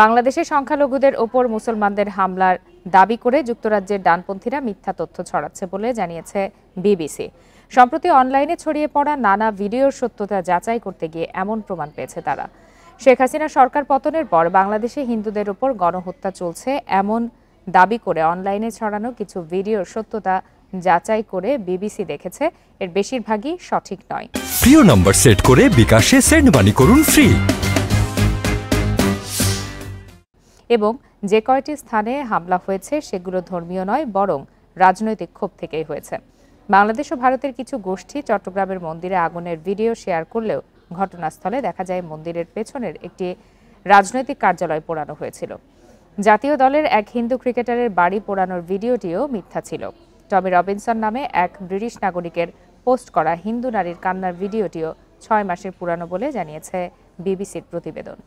বাংলাদেশে সংখ্যালঘুদের ওপর মুসলমানদের হামলার দাবি করে যুক্তরাজ্যের ডানপন্থীরা মিথ্যা তথ্য ছড়াচ্ছে বলে জানিয়েছে বিবিসি। সম্প্রতি অনলাইনে ছড়িয়ে পড়া নানা ভিডিওর সত্যতা যাচাই করতে গিয়ে এমন প্রমাণ পেয়েছে তারা। শেখ হাসিনা সরকার পতনের পর বাংলাদেশে হিন্দুদের ওপর গণহত্যা চলছে এমন দাবি করে অনলাইনে ছড়ানো কিছু ভিডিওর সত্যতা যাচাই করে বিবিসি দেখেছে এর বেশিরভাগই সঠিক নয়। প্রিয় নম্বর সেট করে বিকাশে সেন্ড মানি করুন ফ্রি। এবং যে কয়টি স্থানে হামলা হয়েছে সেগুলো ধর্মীয় নয় বরং রাজনৈতিক ক্ষোভ থেকেই হয়েছে। বাংলাদেশ ও ভারতের কিছু গোষ্ঠী চট্টগ্রামের মন্দিরে আগুনের ভিডিও শেয়ার করলেও ঘটনাস্থলে দেখা যায় মন্দিরের পেছনের একটি রাজনৈতিক কার্যালয় পোড়ানো হয়েছিল। জাতীয় দলের এক হিন্দু ক্রিকেটারের বাড়ি পোড়ানোর ভিডিওটিও মিথ্যা ছিল। টমি রবিনসন নামে এক ব্রিটিশ নাগরিকের পোস্ট করা হিন্দু নারীর কান্নার ভিডিওটিও 6 মাসের পুরানো বলে জানিয়েছে বিবিসির প্রতিবেদন।